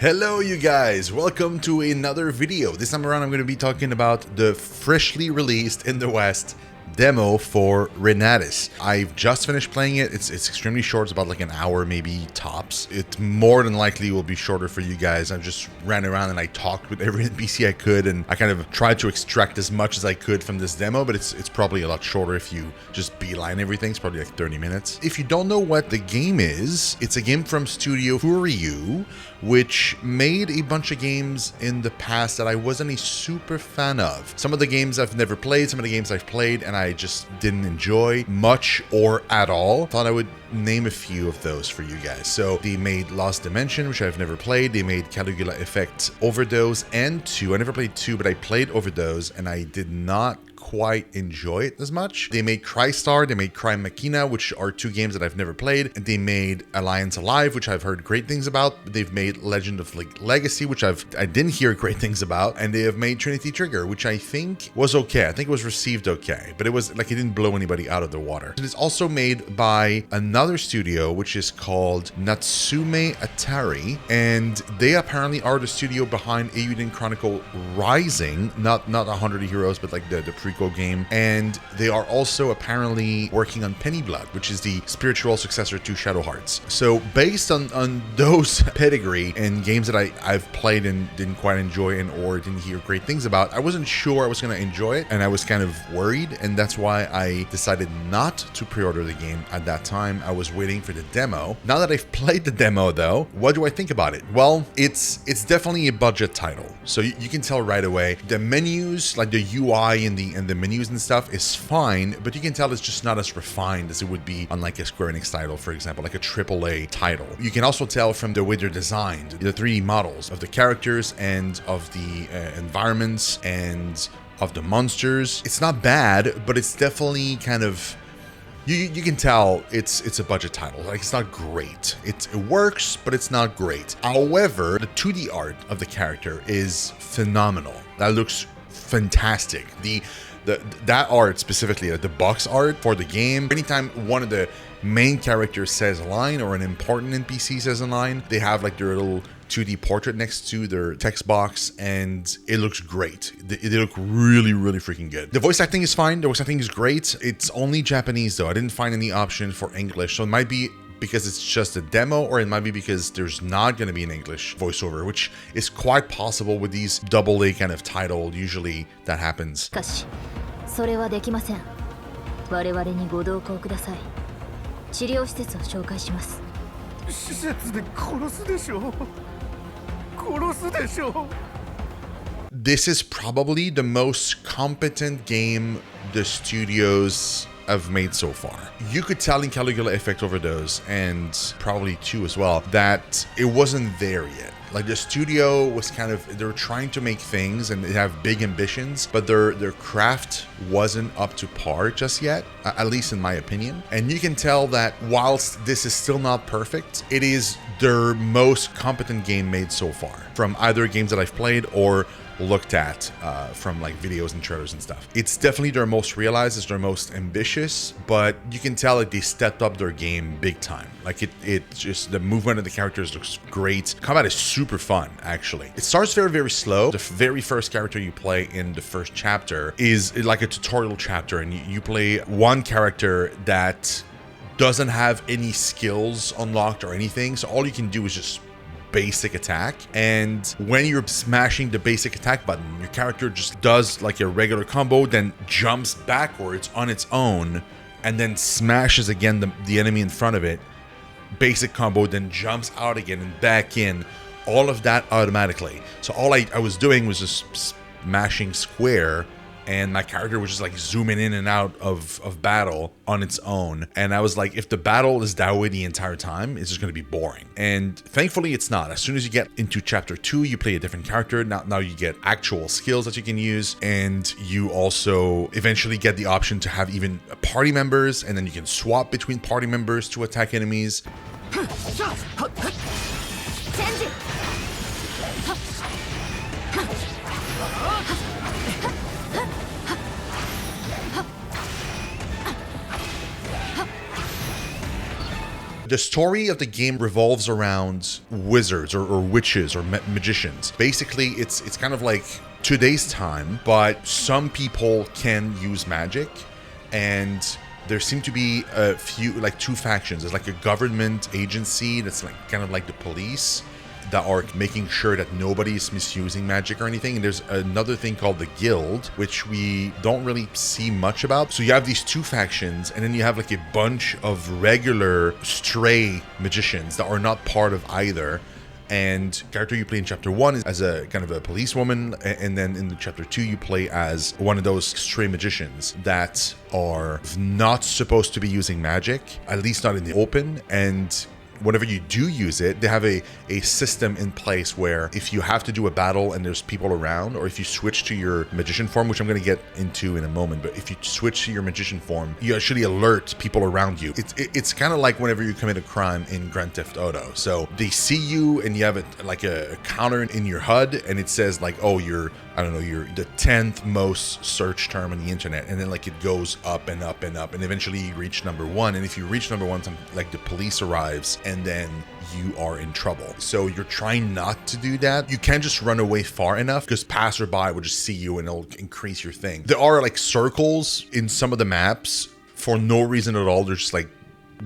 Hello you guys, welcome to another video. This time around I'm going to be talking about the freshly released in the West demo for Reynatis. I've just finished playing it. It's extremely short. It's about like an hour maybe tops. It more than likely will be shorter for you guys. I just ran around and I talked with every NPC I could, and I kind of tried to extract as much as I could from this demo, but it's probably a lot shorter if you just beeline everything. It's probably like 30 minutes. If you don't know what the game is, it's a game from Studio Twewy, which made a bunch of games in the past that I wasn't a super fan of. Some of the games I've never played, some of the games I've played and I just didn't enjoy much or at all. Thought I would name a few of those for you guys. So they made Lost Dimension, which I've never played. They made Caligula Effect Overdose and 2. I never played 2, but I played Overdose and I did not quite enjoy it as much. They made Crystar, they made Crime Machina, which are 2 games that I've never played, and they made Alliance Alive, which I've heard great things about. They've made Legend of Legacy, which I didn't hear great things about, and they have made Trinity Trigger, which I think was okay. I think it was received okay, but it was like it didn't blow anybody out of the water. It is also made by another studio, which is called Natsume Atari, and they apparently are the studio behind Eiyuden Chronicle Rising, not 100 Heroes, but like the prequel game, and they are also apparently working on Penny Blood, which is the spiritual successor to Shadow Hearts. So based on those pedigree and games that I've played and didn't quite enjoy and or didn't hear great things about, I wasn't sure I was going to enjoy it, and I was kind of worried, and that's why I decided not to pre-order the game at that time. I was waiting for the demo. Now that I've played the demo though, what do I think about it? Well, it's definitely a budget title, so you can tell right away. The menus, like the UI and the menus and stuff is fine, but you can tell it's just not as refined as it would be on like a Square Enix title, for example, like a AAA title. You can also tell from the way they're designed, the 3D models of the characters and of the environments and of the monsters. It's not bad, but it's definitely kind of, you can tell it's a budget title. Like, it's not great. It works, but it's not great. However, the 2D art of the character is phenomenal. That looks fantastic. That art specifically, the box art for the game, anytime one of the main characters says a line or an important NPC says a line, they have like their little 2D portrait next to their text box, and it looks great. They look really, really freaking good. The voice acting is fine. The voice acting is great. It's only Japanese though. I didn't find any option for English, so it might be because it's just a demo, or it might be because there's not going to be an English voiceover, which is quite possible with these AA kind of title. Usually that happens. This is probably the most competent game the studios I've made so far. You could tell in Caligula Effect Overdose, and probably 2 as well, that it wasn't there yet. Like, the studio was kind of, they were trying to make things and they have big ambitions, but their craft wasn't up to par just yet, at least in my opinion. And you can tell that whilst this is still not perfect, it is their most competent game made so far, from either games that I've played or looked at from like videos and trailers and stuff. It's definitely their most realized, it's their most ambitious, but you can tell like they stepped up their game big time. Like it just, the movement of the characters looks great. Combat is super fun, actually. It starts very, very slow. The very first character you play in the first chapter is like a tutorial chapter, and you play one character that doesn't have any skills unlocked or anything, so all you can do is just basic attack, and when you're smashing the basic attack button, your character just does like a regular combo, then jumps backwards on its own and then smashes again the enemy in front of it, basic combo, then jumps out again and back in, all of that automatically. So all I was doing was just smashing square, and my character was just like zooming in and out of battle on its own. And I was like, if the battle is that way the entire time, it's just going to be boring. And thankfully it's not. As soon as you get into chapter 2, you play a different character. Now you get actual skills that you can use, and you also eventually get the option to have even party members, and then you can swap between party members to attack enemies. The story of the game revolves around wizards or witches or magicians. Basically, it's kind of like today's time, but some people can use magic, and there seem to be a few, like two factions. There's like a government agency that's like kind of like the police that are making sure that nobody's misusing magic or anything. And there's another thing called the guild, which we don't really see much about. So you have these two factions, and then you have like a bunch of regular stray magicians that are not part of either. And the character you play in chapter 1 is as a kind of a policewoman, and then in chapter 2 you play as one of those stray magicians that are not supposed to be using magic, at least not in the open. And whenever you do use it, they have a system in place where if you have to do a battle and there's people around, or if you switch to your magician form, which I'm going to get into in a moment, but if you switch to your magician form, you actually alert people around you. It's kind of like whenever you commit a crime in Grand Theft Auto. So they see you and you have like a counter in your HUD, and it says like, oh, you're the 10th most search term on the internet, and then like it goes up and up and up, and eventually you reach number 1. And if you reach number 1, like the police arrives, and then you are in trouble. So you're trying not to do that. You can't just run away far enough, because passerby will just see you and it'll increase your thing. There are like circles in some of the maps for no reason at all. They're just like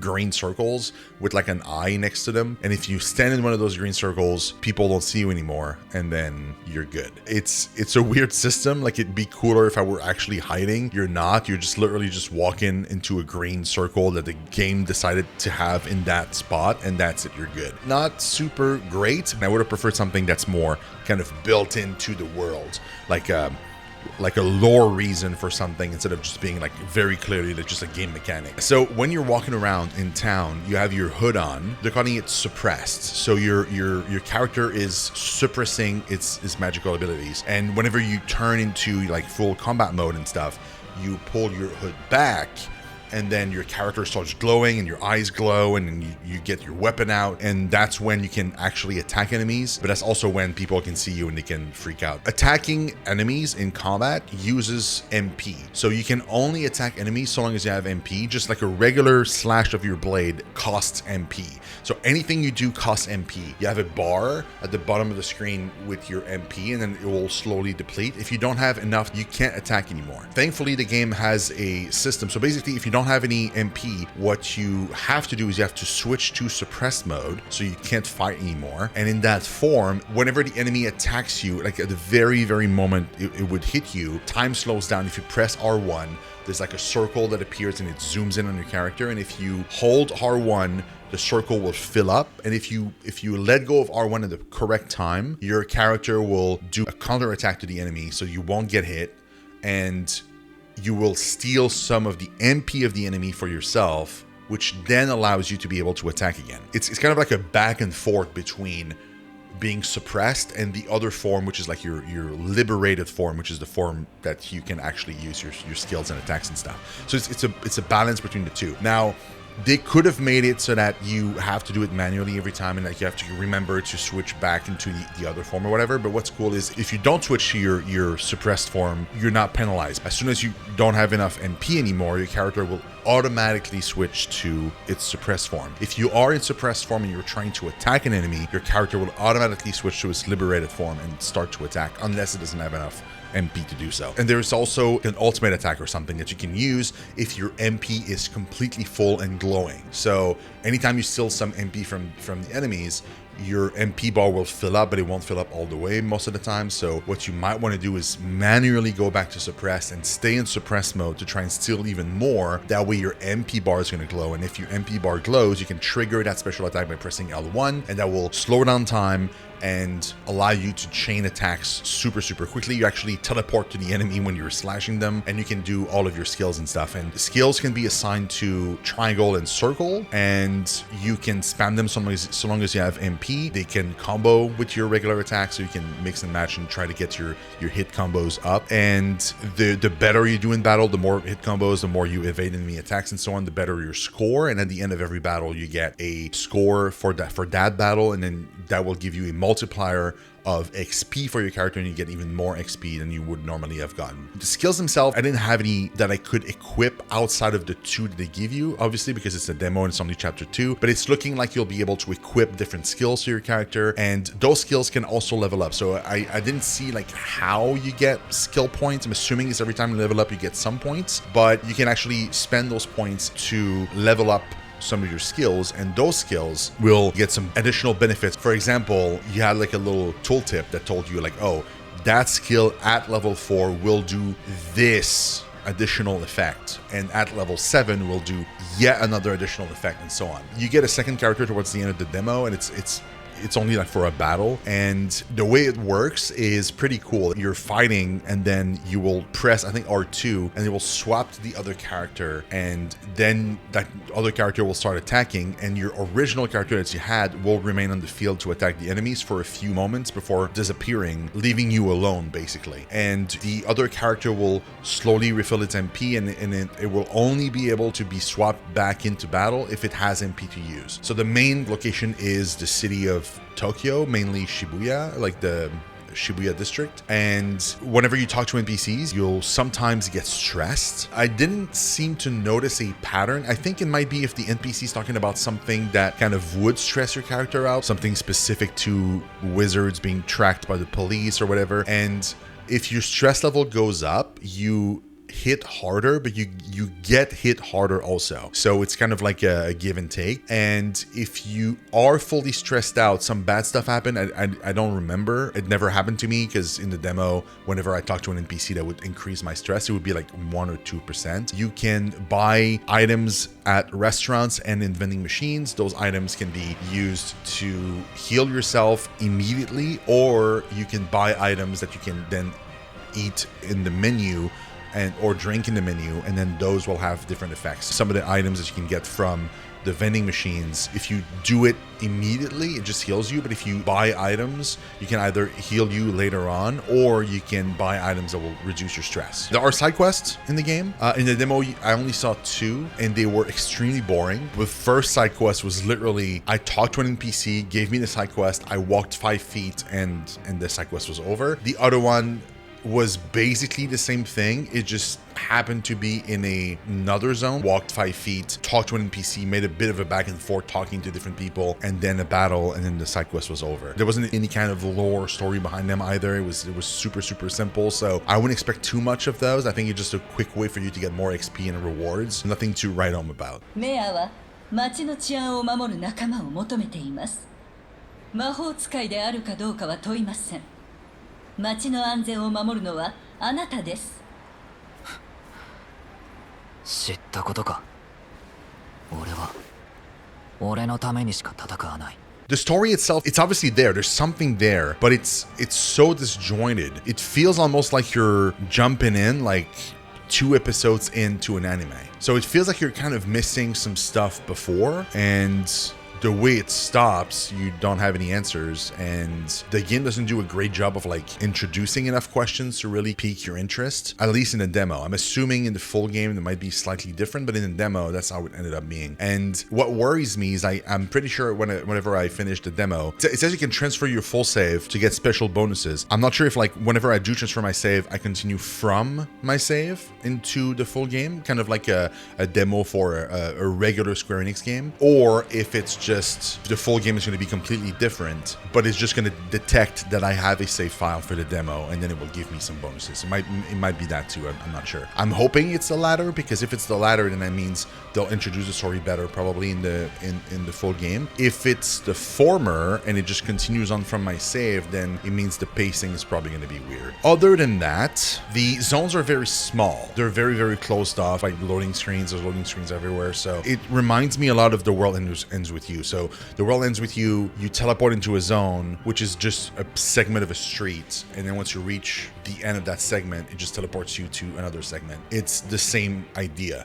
green circles with like an eye next to them, and if you stand in one of those green circles, people don't see you anymore, and then you're good. It's a weird system. Like, it'd be cooler if I were actually hiding. You're not. You're just literally just walking into a green circle that the game decided to have in that spot, and that's it. You're good. Not super great, and I would have preferred something that's more kind of built into the world, like a lore reason for something, instead of just being like very clearly just a game mechanic. So when you're walking around in town, you have your hood on. They're calling it suppressed. So your character is suppressing its magical abilities, and whenever you turn into like full combat mode and stuff, you pull your hood back, and then your character starts glowing and your eyes glow, and then you get your weapon out, and that's when you can actually attack enemies. But that's also when people can see you and they can freak out. Attacking enemies in combat uses MP, so you can only attack enemies so long as you have MP. Just like a regular slash of your blade costs MP, so anything you do costs MP. You have a bar at the bottom of the screen with your MP, and then it will slowly deplete. If you don't have enough, you can't attack anymore. Thankfully, the game has a system. So basically, if you don't have any MP, what you have to do is you have to switch to suppressed mode, so you can't fight anymore. And in that form, whenever the enemy attacks you, like at the very moment it would hit you, time slows down. If you press R1, there's like a circle that appears and it zooms in on your character, and if you hold R1, the circle will fill up. And if you let go of R1 at the correct time, your character will do a counter attack to the enemy, so you won't get hit, and you will steal some of the MP of the enemy for yourself, which then allows you to be able to attack again. It's kind of like a back and forth between being suppressed and the other form, which is like your liberated form, which is the form that you can actually use your skills and attacks and stuff. So it's a balance between the two. Now, they could have made it so that you have to do it manually every time, and like you have to remember to switch back into the other form or whatever. But what's cool is if you don't switch to your suppressed form, you're not penalized. As soon as you don't have enough MP anymore, your character will automatically switch to its suppressed form. If you are in suppressed form and you're trying to attack an enemy, your character will automatically switch to its liberated form and start to attack, unless it doesn't have enough MP to do so. And there's also an ultimate attack or something that you can use if your MP is completely full and glowing. So anytime you steal some MP from the enemies, your MP bar will fill up, but it won't fill up all the way most of the time. So what you might want to do is manually go back to suppressed and stay in suppressed mode to try and steal even more. That way your MP bar is going to glow, and if your MP bar glows, you can trigger that special attack by pressing L1, and that will slow down time and allow you to chain attacks super quickly. You actually teleport to the enemy when you're slashing them, and you can do all of your skills and stuff. And the skills can be assigned to triangle and circle, and you can spam them so long as you have MP. They can combo with your regular attacks, so you can mix and match and try to get your hit combos up. And the better you do in battle, the more hit combos, the more you evade enemy attacks and so on, the better your score. And at the end of every battle, you get a score for that battle, and then that will give you a multiplier of XP for your character, and you get even more XP than you would normally have gotten. The skills themselves, I didn't have any that I could equip outside of the 2 that they give you, obviously, because it's a demo and it's only chapter 2, but it's looking like you'll be able to equip different skills to your character, and those skills can also level up. So I didn't see like how you get skill points. I'm assuming it's every time you level up, you get some points, but you can actually spend those points to level up some of your skills, and those skills will get some additional benefits. For example, you had like a little tooltip that told you like, oh, that skill at level 4 will do this additional effect, and at level 7 will do yet another additional effect, and so on. You get a second character towards the end of the demo, and it's only like for a battle, and the way it works is pretty cool. You're fighting, and then you will press, I think, R2, and it will swap to the other character, and then that other character will start attacking, and your original character that you had will remain on the field to attack the enemies for a few moments before disappearing, leaving you alone, basically. And the other character will slowly refill its MP, and it will only be able to be swapped back into battle if it has MP to use. So the main location is the city of Tokyo, mainly Shibuya, like the Shibuya district, and whenever you talk to NPCs, you'll sometimes get stressed. I didn't seem to notice a pattern. I think it might be if the NPC is talking about something that kind of would stress your character out, something specific to wizards being tracked by the police or whatever, and if your stress level goes up, you hit harder, but you get hit harder also. So it's kind of like a give and take. And if you are fully stressed out, some bad stuff happened. I don't remember. It never happened to me, because in the demo, whenever I talked to an NPC that would increase my stress, it would be like 1 or 2%. You can buy items at restaurants and in vending machines. Those items can be used to heal yourself immediately, or you can buy items that you can then eat in the menu or drink in the menu, and then those will have different effects. Some of the items that you can get from the vending machines, if you do it immediately, it just heals you, but if you buy items, you can either heal you later on, or you can buy items that will reduce your stress. There are side quests in the game. In the demo, I only saw 2, and they were extremely boring. The first side quest was literally, I talked to an NPC, gave me the side quest, I walked 5 feet, and the side quest was over. The other one was basically the same thing. It just happened to be in another zone. Walked 5 feet, talked to an NPC, made a bit of a back and forth talking to different people, and then a battle, and then the side quest was over. There wasn't any kind of lore story behind them either. It was super simple, so I wouldn't expect too much of those. I think it's just a quick way for you to get more XP and rewards. Nothing to write home about. メアは町の治安を守る仲間を求めています。魔法使いであるかどうかは問いません。町の安全を守るのはあなたです。知ったことか。俺のためにしか戦わない。 The story itself, it's obviously there. There's something there, but it's so disjointed. It feels almost like you're jumping in like 2 episodes into an anime. So it feels like you're kind of missing some stuff before, and the way it stops, you don't have any answers, and the game doesn't do a great job of like introducing enough questions to really pique your interest, at least in the demo. I'm assuming in the full game it might be slightly different, but in the demo, that's how it ended up being. And what worries me is I'm pretty sure whenever I finish the demo, it says you can transfer your full save to get special bonuses. I'm not sure if like whenever I do transfer my save, I continue from my save into the full game, kind of like a demo for a regular Square Enix game, or if it's just the full game is going to be completely different, but it's just going to detect that I have a save file for the demo, and then it will give me some bonuses. It might be that too. I'm not sure. I'm hoping it's the latter, because if it's the latter, then that means they'll introduce the story better, probably in the full game. If it's the former and it just continues on from my save, then it means the pacing is probably going to be weird. Other than that, the zones are very small. They're very closed off, like loading screens. There's loading screens everywhere, so it reminds me a lot of The World Ends With You. So the world ends with you teleport into a zone, which is just a segment of a street, and then once you reach the end of that segment, it just teleports you to another segment. It's the same idea.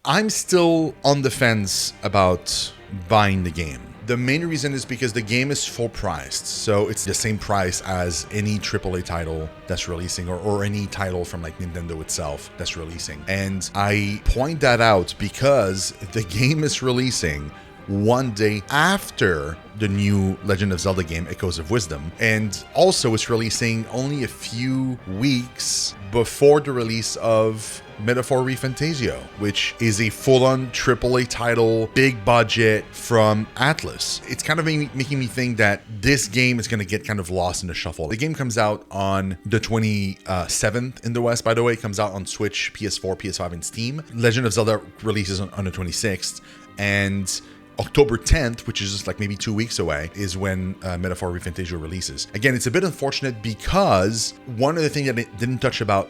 I'm still on the fence about buying the game, The main reason is because the game is full priced, so it's the same price as any AAA title that's releasing, or any title from like Nintendo itself that's releasing. And I point that out because the game is releasing one day after the new Legend of Zelda game, Echoes of Wisdom, and also it's releasing only a few weeks before the release of Metaphor ReFantazio, which is a full-on AAA title, big budget from Atlas. It's kind of making me think that this game is going to get kind of lost in the shuffle. The game comes out on the 27th in the West, by the way. It comes out on Switch, PS4, PS5, and Steam. Legend of Zelda releases on the 26th, and October 10th, which is just like maybe 2 weeks away, is when Metaphor ReFantazio releases. Again, it's a bit unfortunate because one of the things that it didn't touch about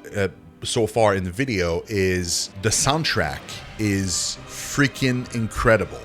so far in the video is the soundtrack is freaking incredible.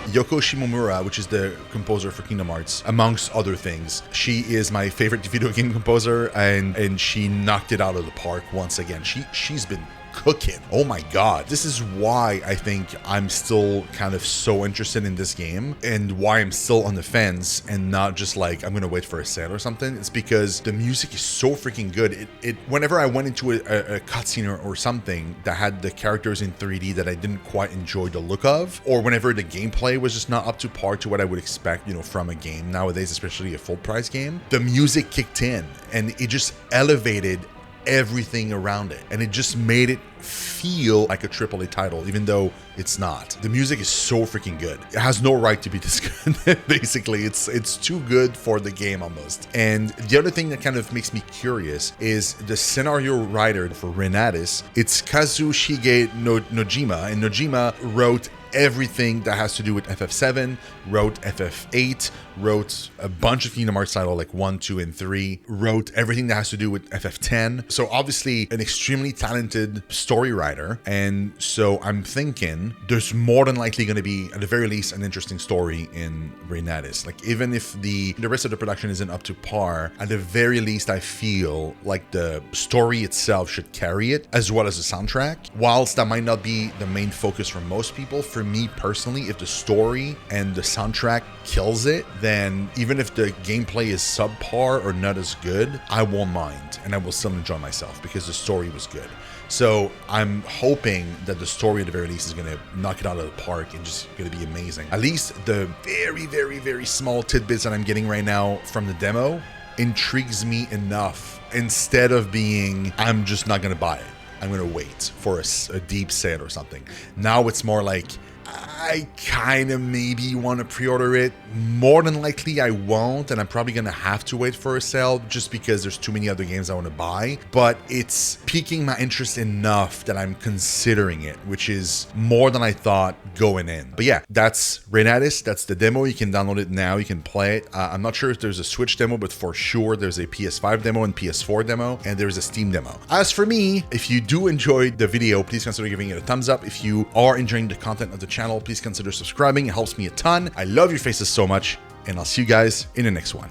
Yoko Shimomura, which is the composer for Kingdom Hearts, amongst other things. She is my favorite video game composer, and she knocked it out of the park once again. She's been cooking. Oh my god. This is why I think I'm still kind of so interested in this game, and why I'm still on the fence and not just like I'm gonna wait for a sale or something. It's because the music is so freaking good. It whenever I went into a cutscene or something that had the characters in 3D that I didn't quite enjoy the look of, or whenever the gameplay was just not up to par to what I would expect, you know, from a game nowadays, especially a full price game, the music kicked in and it just elevated everything around it, and it just made it feel like a AAA title, even though it's not. The music is so freaking good. It has no right to be this good. Basically, it's too good for the game almost. And the other thing that kind of makes me curious is the scenario writer for Reynatis. It's Kazushige Nojima, and Nojima wrote everything that has to do with FF7, wrote FF8, wrote a bunch of Kingdom Hearts titles like 1, 2, and 3, wrote everything that has to do with FF10. So obviously an extremely talented story writer. And so I'm thinking there's more than likely going to be, at the very least, an interesting story in Reynatis. Like, even if the rest of the production isn't up to par, at the very least I feel like the story itself should carry it, as well as the soundtrack. Whilst that might not be the main focus for most people, for me personally, if the story and the soundtrack kills it, then even if the gameplay is subpar or not as good, I won't mind and I will still enjoy myself because the story was good. So I'm hoping that the story at the very least is going to knock it out of the park and just going to be amazing. At least the very, very, very small tidbits that I'm getting right now from the demo intrigues me enough, instead of being, I'm just not going to buy it, I'm going to wait for a deep sale or something. Now it's more like, I kind of maybe want to pre-order it. More than likely I won't, and I'm probably going to have to wait for a sale just because there's too many other games I want to buy. But it's piquing my interest enough that I'm considering it, which is more than I thought going in. But yeah, that's Reynatis. That's the demo. You can download it now. You can play it. I'm not sure if there's a Switch demo, but for sure there's a PS5 demo and PS4 demo, and there's a Steam demo. As for me, if you do enjoy the video, please consider giving it a thumbs up. If you are enjoying the content of the channel, please consider subscribing. It helps me a ton. I love your faces so much, and I'll see you guys in the next one.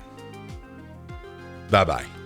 Bye bye.